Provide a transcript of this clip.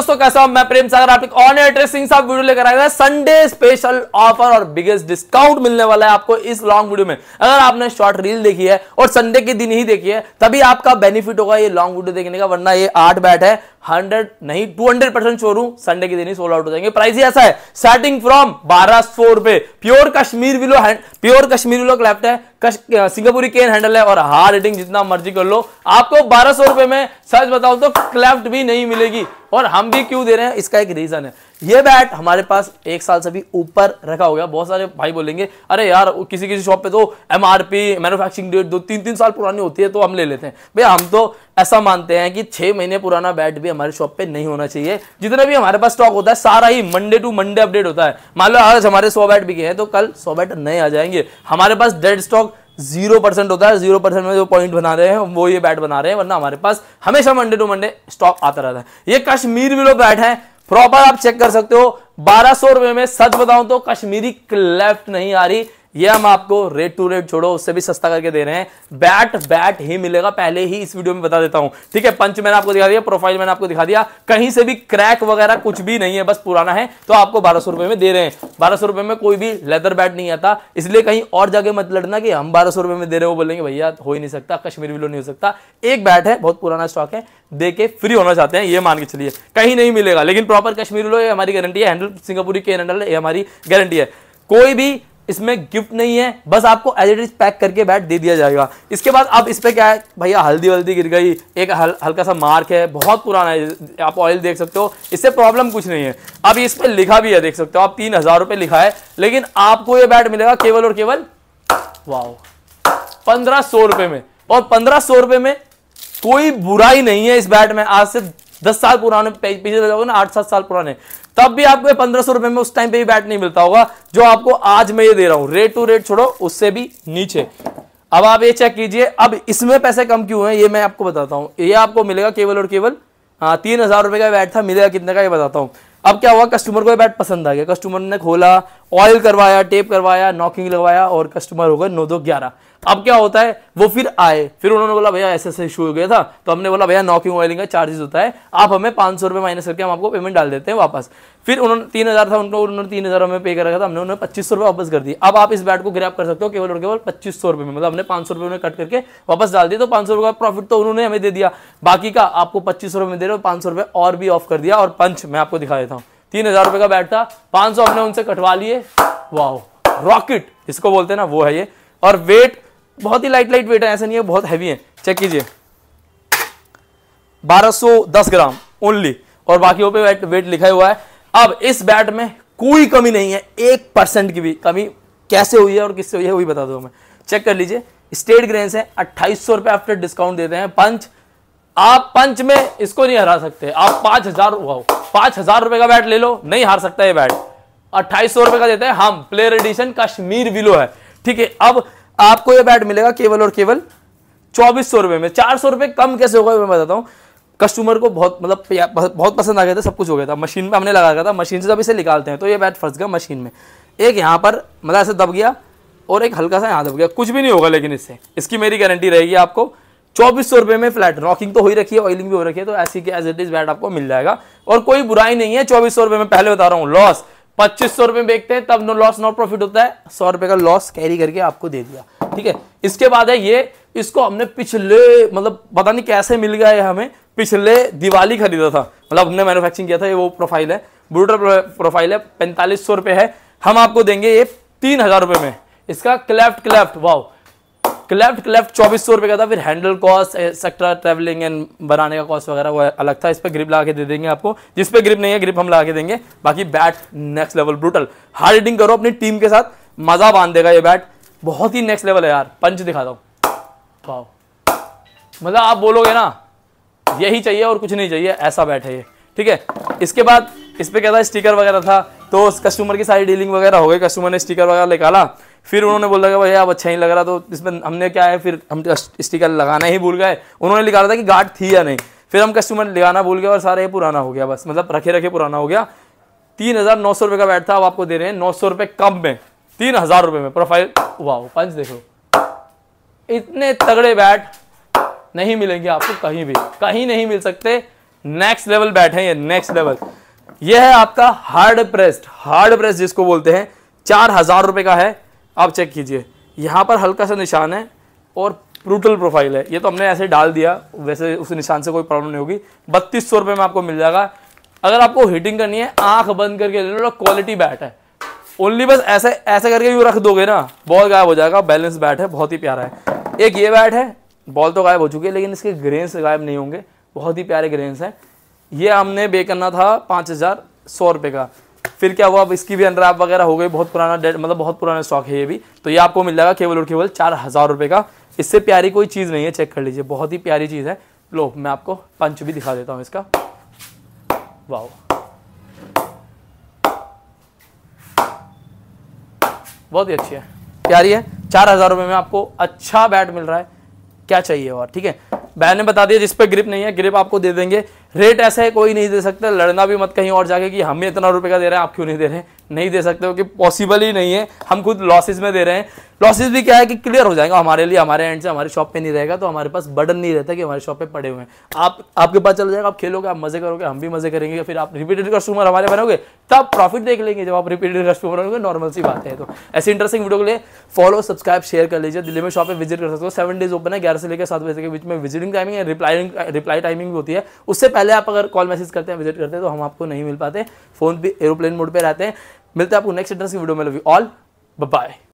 दोस्तों कैसा हूं मैं प्रेम सागर, आप एक ऑन एयर ट्रेसिंग सा वीडियो लेकर आया है। संडे स्पेशल ऑफर और बिगेस्ट डिस्काउंट मिलने वाला है आपको इस लॉन्ग वीडियो में। अगर आपने शॉर्ट रील देखी है और संडे के दिन ही देखी है तभी आपका बेनिफिट होगा ये लॉन्ग वीडियो देखने का, वरना ये 8 बैट है 100 नहीं 200% श्योर हूं संडे के दिन ही सोल्ड आउट हो जाएंगे। प्राइस ही ऐसा है स्टार्टिंग फ्रॉम 1200 रुपए। प्योर कश्मीर विलो क्लैप्ट है, सिंगापुरी केन हैंडल है और हार्ड हिटिंग जितना मर्जी कर लो, आपको 1200 रुपए में सच बताऊं तो क्लैप्ट भी नहीं मिलेगी। और हम भी क्यों दे रहे हैं इसका एक रीजन है, ये बैट हमारे पास 1 साल से भी ऊपर रखा हो गया। बहुत सारे भाई बोलेंगे अरे यार किसी शॉप पे तो एमआरपी मैन्युफैक्चरिंग डेट 2-3 साल पुरानी होती है तो हम ले लेते हैं। भैया हम तो ऐसा मानते हैं कि 6 महीने पुराना बैट भी हमारे शॉप पे नहीं होना चाहिए। जितना भी हमारे पास स्टॉक होता है सारा ही मंडे टू मंडे अपडेट होता है। मान लो आज हमारे 100 बैट बिके हैं तो कल 100 बैट नए आ जाएंगे। हमारे पास डेड स्टॉक 0% होता है, 0% में जो पॉइंट बना रहे हैं वो ये बैट बना रहे हैं, वरना हमारे पास हमेशा मंडे टू मंडे स्टॉक आता रहता है। ये कश्मीर विलो बैट है, प्रॉपर आप चेक कर सकते हो। 1200 रुपए में सच बताऊं तो कश्मीरी क्लेफ्ट नहीं आ रही, ये हम आपको रेट टू रेट छोड़ो उससे भी सस्ता करके दे रहे हैं। बैट ही मिलेगा, पहले ही इस वीडियो में बता देता हूं, ठीक है। पंच मैंने आपको दिखा दिया, प्रोफाइल मैंने आपको दिखा दिया, कहीं से भी क्रैक वगैरह कुछ भी नहीं है, बस पुराना है तो आपको 1200 रुपए में दे रहे हैं। 1200 रुपए में कोई भी लेदर बैट नहीं आता, इसलिए कहीं और जाके मत लड़ना कि हम 1200 रुपए में दे रहे हो, बोलेंगे भैया हो ही नहीं सकता, कश्मीर विलो नहीं हो सकता। एक बैट है, बहुत पुराना स्टॉक है, दे के फ्री होना चाहते हैं ये मान के चलिए, कहीं नहीं मिलेगा। लेकिन प्रॉपर कश्मीर विलो ये हमारी गारंटी है, हैंडल सिंगापुरी केन हैंडल ये हमारी गारंटी है। कोई भी इसमें गिफ्ट नहीं है, बस आपको एज इट इज पैक करके बैट दे दिया जाएगा। इसके बाद अब इस पे क्या है भैया, हल्दी वल्दी गिर गई, एक हल्का सा मार्क है, बहुत पुराना है, आप ऑयल देख सकते हो, इससे प्रॉब्लम कुछ नहीं है। अब इस पे लिखा भी है, देख सकते हो आप 3000 रुपए लिखा है, लेकिन आपको ये बैट मिलेगा केवल और केवल वाओ 1500 रुपए में। और 1500 रुपए में कोई बुराई नहीं है इस बैट में। आज से 10 साल पुराने पीछे जाओगे ना, 8-7 साल पुराने, तब भी आपको 1500 रुपए में उस टाइम पे भी बैट नहीं मिलता होगा जो आपको आज मैं ये दे रहा हूं। रेट टू रेट छोड़ो, उससे भी नीचे। अब आप ये चेक कीजिए, अब इसमें पैसे कम क्यों हैं ये मैं आपको बताता हूं। ये आपको मिलेगा केवल और केवल 3000 रुपए का बैट था, मिलेगा कितने का ये बताता हूं। अब क्या हुआ, कस्टमर को ये बैट पसंद आ गया, कस्टमर ने खोला, ऑयल करवाया, टेप करवाया, नॉकिंग लगवाया और कस्टमर हो गए 9-2-11। अब क्या होता है, वो फिर आए, फिर उन्होंने बोला भैया ऐसे ऐसे इशू हो गया था, तो हमने बोला भैया नॉकिंग ऑयलिंग का चार्जेस होता है, आप हमें 500 रुपए माइनस करके हम आपको पेमेंट डाल देते हैं वापस। फिर उन्होंने 3000 था उनको, उन्होंने 3000 हमें पे कर रखा था, हमने उन्हें 2500 रुपए वापस कर दिए। अब आप इस बैट को ग्रैब कर सकते हो केवल और केवल 2500 रुपए में, मतलब हमने 500 रुपए कट करके वापस डाल दिए, तो 500 रुपए का प्रॉफिट तो उन्होंने हमें दे दिया, बाकी का आपको 2500 रुपए में दे रहे हो, 500 रुपए और भी ऑफ कर दिया। और पंच मैं आपको दिखा देता हूँ, 3000 रुपए का बैट था, 500 हमने उनसे कटवा लिए। वाओ रॉकेट इसको बोलते हैं ना, वो है ये। और वेट बहुत ही लाइट वेट है, ऐसा नहीं है बहुत हैवी है, चेक कीजिए 1210 ग्राम ओनली, और बाकी पे वेट लिखा हुआ है। अब इस बैट में कोई कमी नहीं है, 1% की भी कमी कैसे हुई है और किससे हुई है वही बता दो हमें। चेक कर लीजिए, स्टेट ग्रेन्स है, 2800 रुपए आफ्टर डिस्काउंट देते हैं पंच। आप पंच में इसको नहीं हरा सकते, आप 5000 रुपए का बैट ले लो, नहीं हार सकता ये बैट। 2800 रुपए का देते हैं हम, प्लेयर एडिशन कश्मीर विलो है, ठीक है। अब आपको ये बैट मिलेगा केवल और केवल 2400 रुपए में। 400 रुपए कम कैसे होगा मैं बताता हूं। कस्टमर को बहुत पसंद आ गया था, सब कुछ हो गया था, मशीन में हमने लगा था, मशीन से जब इसे निकालते हैं तो ये बैट फंस गया मशीन में, एक यहाँ पर मतलब ऐसे दब गया और एक हल्का सा यहाँ दब गया, कुछ भी नहीं होगा, लेकिन इससे इसकी मेरी गारंटी रहेगी आपको। 2400 रुपए में फ्लैट, रॉकिंग तो हो ही रखी है, ऑयलिंग भी हो रखी है, तो ऐसी के एज इट इज बैट आपको मिल जाएगा और कोई बुराई नहीं है। 2400 रुपए में पहले बता रहा हूँ, लॉस 2500 रुपए में बेचते हैं तब नो लॉस नो प्रॉफिट होता है, 100 रुपए का लॉस कैरी करके आपको दे दिया, ठीक है। इसके बाद है ये, इसको हमने पिछले मतलब पता नहीं कैसे मिल गया है हमें, पिछले दिवाली खरीदा था, मतलब हमने मैन्युफैक्चरिंग किया था। ये वो प्रोफाइल है, ब्रूटल प्रोफाइल है, 4500 रुपए है, हम आपको देंगे ये 3000 रुपए में। इसका क्लेफ्ट वाओ क्लेफ्ट 2400 रुपए का था, फिर handle cost etcetera travelling and बनाने का कॉस्ट वगैरह वो अलग था। इस पे ग्रिप ला के दे देंगे आपको, जिस पे ग्रिप नहीं है ग्रिप हम ला के देंगे। बाकी bat next level brutal, hard hitting करो अपनी टीम के साथ, मजा बांध देगा ये बैट, बहुत ही नेक्स्ट लेवल है यार। पंच दिखा दो, वाओ मतलब आप बोलोगे ना यही चाहिए और कुछ नहीं चाहिए, ऐसा बैट है ये, ठीक है। इसके बाद इस पे क्या था, स्टिकर वगैरह था, तो कस्टमर की सारी डीलिंग वगैरह हो गई, कस्टमर ने स्टिकर वगैरह निकाला, फिर उन्होंने बोला कि भैया अब अच्छा नहीं लग रहा, तो इसमें हमने क्या है, फिर हम स्टिकर लगाना ही भूल गए। उन्होंने निकाला था कि गार्ड थी या नहीं, फिर हम कस्टमर लगाना भूल गए और सारा ये पुराना हो गया, बस मतलब रखे पुराना हो गया। 3900 रुपए का बैट था, अब आपको दे रहे हैं 900 रुपए कम में, 3000 रुपए में। प्रोफाइल वाओ पंच देखो, इतने तगड़े बैट नहीं मिलेंगे आपको कहीं भी, कहीं नहीं मिल सकते। नेक्स्ट लेवल बैट है ये, नेक्स्ट लेवल। ये है आपका हार्ड प्रेस जिसको बोलते हैं, 4000 रुपए का है। आप चेक कीजिए, यहां पर हल्का सा निशान है और ब्रूटल प्रोफाइल है। ये तो हमने ऐसे डाल दिया, वैसे उस निशान से कोई प्रॉब्लम नहीं होगी। 3200 रुपए में आपको मिल जाएगा। अगर आपको हिटिंग करनी है, आंख बंद करके ले लो, क्वालिटी बैट है। ओनली बस ऐसे ऐसे करके यूं रख दोगे ना, बॉल गायब हो जाएगा। बैलेंस बैट है, बहुत ही प्यारा है। एक ये बैट है, बॉल तो गायब हो चुकी है लेकिन इसके ग्रेन्स गायब नहीं होंगे, बहुत ही प्यारे ग्रेन्स हैं। ये हमने बे करना था 5100 रुपए का। फिर क्या हुआ, अब इसकी भी अनरैप वगैरह हो गई, बहुत पुराना मतलब बहुत पुराना स्टॉक है ये भी। तो ये आपको मिल जाएगा केवल और केवल 4000 रुपए का। इससे प्यारी कोई चीज़ नहीं है, चेक कर लीजिए, बहुत ही प्यारी चीज़ है। लो मैं आपको पंच भी दिखा देता हूँ इसका। वाह, बहुत ही अच्छी है, प्यारी है। 4000 रुपए में आपको अच्छा बैट मिल रहा है, क्या चाहिए और। ठीक है, बैन ने बता दिया जिस पे ग्रिप नहीं है, ग्रिप आपको दे देंगे। रेट ऐसा है, कोई नहीं दे सकता। लड़ना भी मत कहीं और जाके कि हमें इतना रुपए का दे रहे हैं, आप क्यों नहीं दे रहे हैं। नहीं दे सकते हो कि पॉसिबल ही नहीं है, हम खुद लॉसेस में दे रहे हैं। लॉसेस भी क्या है कि क्लियर हो जाएगा हमारे लिए, हमारे एंड से हमारी शॉप पे नहीं रहेगा, तो हमारे पास बर्डन नहीं रहता कि हमारे शॉप पे पड़े हुए हैं। आपके पास चल जाएगा, आप खेलोगे, आप मजे करोगे, हम भी मजे करेंगे। फिर आप रिपीटेड कस्टमर हमारे बनोगे, तब प्रॉफिट देख लेंगे। जब आप रिपीटेड कस्टमर बनोगे, नॉर्मल सी बात है। तो ऐसी इंटरेस्टिंग वीडियो के लिए फॉलो, सब्सक्राइब, शेयर कर लीजिए। दिल्ली में शॉप पे विजिट कर सकते हो, 7 डेज ओपन है, 11 से लेकर 7 बजे के बीच में विजिटिंग टाइमिंग है। रिप्लाई टाइमिंग भी होती है, उससे पहले आप अगर कॉल मैसेज करते हैं, विजिट करते हैं, तो हम आपको नहीं मिल पाते। फोन भी एरोप्लेन मोड पे रहते हैं। मिलते हैं आपको नेक्स्ट इंटरेस्टिंग वीडियो में। Love you all, bye bye.